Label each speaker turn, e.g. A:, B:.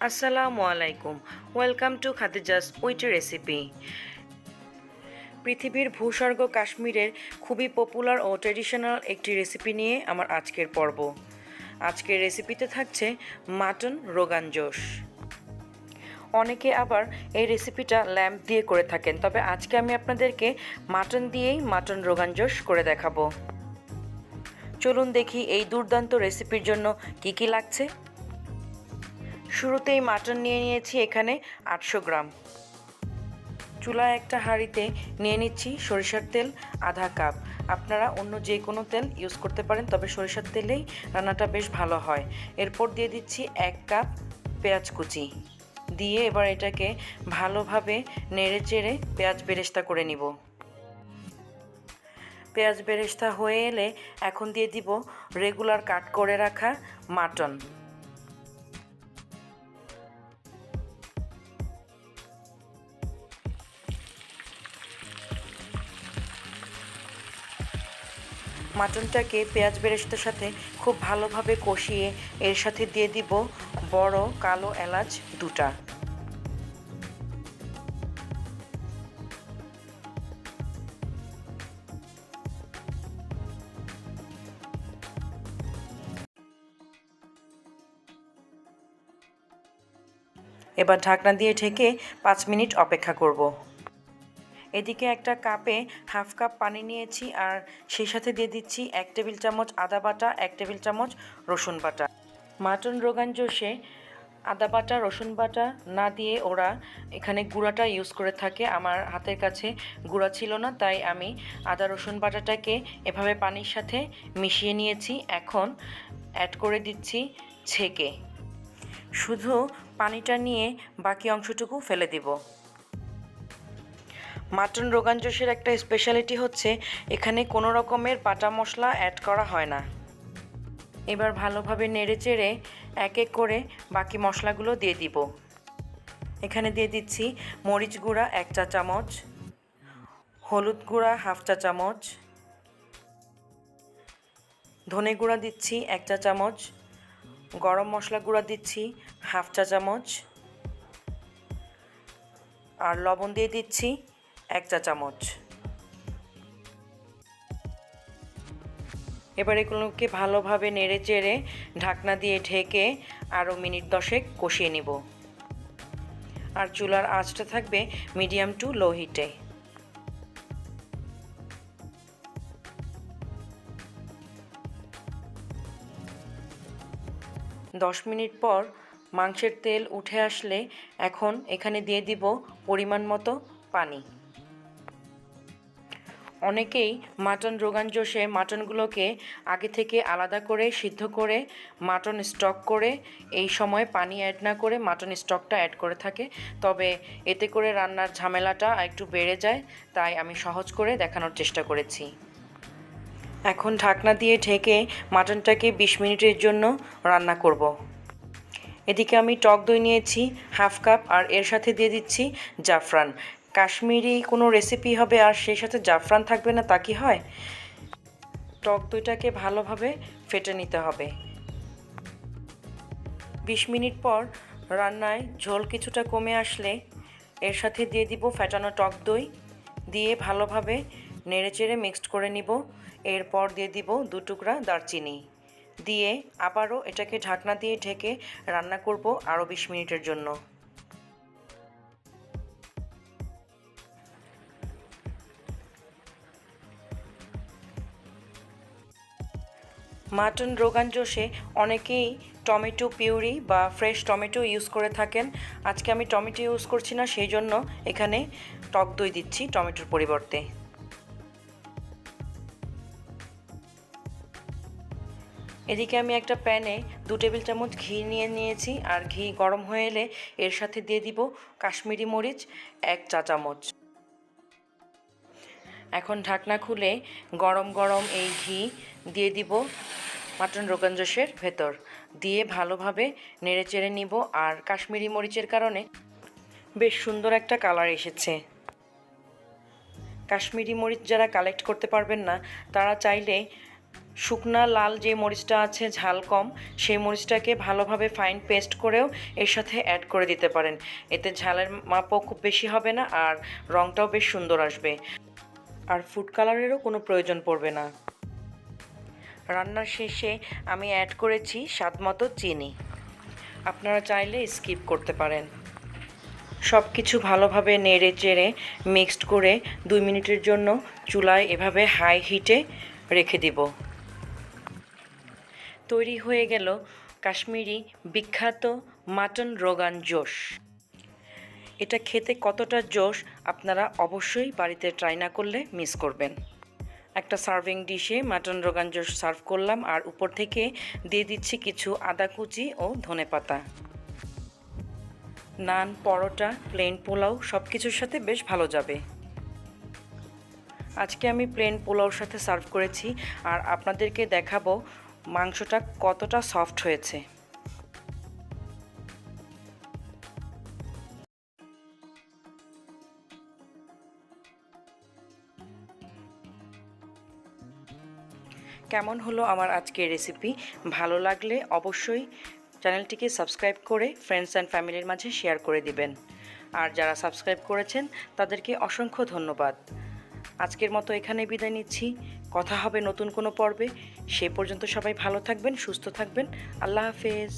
A: আসসালামু আলাইকুম। Welcome to khadiza'wittyrecipe। পৃথিবীর ভূস্বর্গ কাশ্মীরের খুবই পপুলার ও ট্র্যাডিশনাল একটি রেসিপি নিয়ে আমার আজকের পর্ব। আজকের রেসিপিতে থাকছে মাটন রোগান জোশ। অনেকে আবার এই রেসিপিটা ল্যাম্প দিয়ে করে থাকেন, তবে আজকে আমি আপনাদেরকে মাটন দিয়েই মাটন রোগান জোশ করে দেখাবো। চলুন দেখি এই দুর্দান্ত রেসিপির জন্য কি কি লাগছে। শুরুতেই মাটন নিয়ে নিয়েছি এখানে 800 গ্রাম। চুলায় একটা হাঁড়িতে নিয়ে নিচ্ছি সরিষার তেল আধা কাপ। আপনারা অন্য যে কোনো তেল ইউজ করতে পারেন, তবে সরিষার তেলেই রান্নাটা বেশ ভালো হয়। এরপর দিয়ে দিচ্ছি 1 কাপ পেঁয়াজ কুচি দিয়ে এবার এটাকে ভালোভাবে নেড়ে চেড়ে পেঁয়াজ বেরেস্তা করে নিব। পেঁয়াজ বেরেস্তা হয়ে এলে এখন দিয়ে দিব রেগুলার কাট করে রাখা মাটন। মাটনটাকে পেঁয়াজ বেরেস্তার সাথে খুব ভালোভাবে কষিয়ে এর সাথে দিয়ে দিব বড় কালো এলাচ 2টা। এবার ঢাকনা দিয়ে ঢেকে 5 মিনিট অপেক্ষা করব। এদিকে একটা কাপে হাফ কাপ পানি নিয়েছি আর সেই সাথে দিয়ে দিচ্ছি 1 টেবিল চামচ আদা বাটা, 1 টেবিল চামচ রসুন বাটা। মাটন রোগান জোশে আদা বাটা রসুন বাটা না দিয়ে ওরা এখানে গুঁড়াটা ইউজ করে থাকে। আমার হাতের কাছে গুঁড়া ছিল না, তাই আমি আদা রসুন বাটাটাকে এভাবে পানির সাথে মিশিয়ে নিয়েছি। এখন অ্যাড করে দিচ্ছি ছেঁকে। শুধু পানিটা নিয়ে বাকি অংশটুকু ফেলে দিব। মাটন রোগান জোশের একটা স্পেশালিটি হচ্ছে এখানে কোনো রকমের বাটা মশলা অ্যাড করা হয় না। এবার ভালোভাবে নেড়েচেড়ে এক এক করে বাকি মশলাগুলো দিয়ে দিব। এখানে দিয়ে দিচ্ছি মরিচ গুঁড়া 1 চা চামচ, হলুদ গুঁড়া হাফ চা চামচ, ধনে গুঁড়া দিচ্ছি 1 চা চামচ, গরম মশলা গুঁড়া দিচ্ছি হাফ চা চামচ আর লবণ দিয়ে দিচ্ছি 1 চা চামচ। এবার এগুলোকে ভালোভাবে নেড়ে চেড়ে ঢাকনা দিয়ে ঢেকে আরও মিনিট 10 কষিয়ে নিব। আর চুলার আঁচটা থাকবে মিডিয়াম টু লো হিটে। দশ মিনিট পর মাংসের তেল উঠে আসলে এখন এখানে দিয়ে দিব পরিমাণ মতো পানি। অনেকেই মাটন রোগান জোশে মাটনগুলোকে আগে থেকে আলাদা করে সিদ্ধ করে মাটন স্টক করে এই সময় পানি অ্যাড না করে মাটন স্টকটা অ্যাড করে থাকে, তবে এতে করে রান্নার ঝামেলাটা একটু বেড়ে যায়, তাই আমি সহজ করে দেখানোর চেষ্টা করেছি। এখন ঢাকনা দিয়ে ঢেকে মাটনটাকে 20 মিনিটের জন্য রান্না করব। এদিকে আমি টক দই নিয়েছি হাফ কাপ আর এর সাথে দিয়ে দিচ্ছি জাফরান। কাশ্মীরি কোনো রেসিপি হবে আর সেই সাথে জাফরান থাকবে না তা কি হয়? টক দইটাকে ভালোভাবে ফেটে নিতে হবে। 20 মিনিট পর রান্নায় ঝোল কিছুটা কমে আসলে এর সাথে দিয়ে দিব ফেটানো টক দই, দিয়ে ভালোভাবে নেড়েচেড়ে মিক্সড করে নিব। এরপর দিয়ে দিব 2 টুকরা দারচিনি, দিয়ে আবারও এটাকে ঢাকনা দিয়ে ঢেকে রান্না করব আরও 20 মিনিটের জন্য। মাটন রোগান জোশে অনেকেই টমেটো পিউরি বা ফ্রেশ টমেটো ইউজ করে থাকেন। আজকে আমি টমেটো ইউজ করছি না, সেই জন্য এখানে টক দই দিচ্ছি টমেটোর পরিবর্তে। এদিকে আমি একটা প্যানে 2 টেবিল চামচ ঘি নিয়ে নিয়েছি আর ঘি গরম হয়ে এলে এর সাথে দিয়ে দিব কাশ্মীরি মরিচ 1 চা চামচ। এখন ঢাকনা খুলে গরম গরম এই ঘি দিয়ে দিব মাটন রোগান জোশের ভেতর, দিয়ে ভালোভাবে নেড়েচেড়ে নিব। আর কাশ্মীরি মরিচের কারণে বেশ সুন্দর একটা কালার এসেছে। কাশ্মীরি মরিচ যারা কালেক্ট করতে পারবেন না তারা চাইলে শুকনা লাল যে মরিচটা আছে ঝাল কম, সেই মরিচটাকে ভালোভাবে ফাইন পেস্ট করেও এর সাথে অ্যাড করে দিতে পারেন। এতে ঝালের মাপও খুব বেশি হবে না আর রঙটাও বেশ সুন্দর আসবে, আর ফুড কালারেরও কোনো প্রয়োজন পড়বে না। রান্নার শেষে আমি অ্যাড করেছি স্বাদমতো চিনি, আপনারা চাইলে স্কিপ করতে পারেন। সব কিছু ভালোভাবে নেড়ে চেড়ে মিক্সড করে 2 মিনিটের জন্য চুলায় এভাবে হাই হিটে রেখে দিব। তৈরি হয়ে গেল কাশ্মীরি বিখ্যাত মাটন রোগান জোশ। এটা খেতে কতটা জোশ আপনারা অবশ্যই বাড়িতে ট্রাই না করলে মিস করবেন। একটা serving ডিশে mutton rogan josh serve করলাম, আর উপর থেকে দিয়ে দিচ্ছি কিছু আদা কুচি ও ধনেপাতা। নান, পরোটা, প্লেন পোলাও সব কিছুর সাথে বেশ ভালো যাবে। আজকে আমি প্লেন পোলাওর সাথে সার্ভ করেছি, আর আপনাদেরকে দেখাবো মাংসটা কতটা সফট হয়েছে। কেমন হলো আমার আজকের রেসিপি? ভালো লাগলে অবশ্যই চ্যানেলটিকে সাবস্ক্রাইব করে ফ্রেন্ডস অ্যান্ড ফ্যামিলির মাঝে শেয়ার করে দিবেন। আর যারা সাবস্ক্রাইব করেছেন তাদেরকে অসংখ্য ধন্যবাদ। আজকের মতো এখানেই বিদায় নিচ্ছি। কথা হবে নতুন কোনো পর্বে। সে পর্যন্ত সবাই ভালো থাকবেন, সুস্থ থাকবেন। আল্লাহ হাফেজ।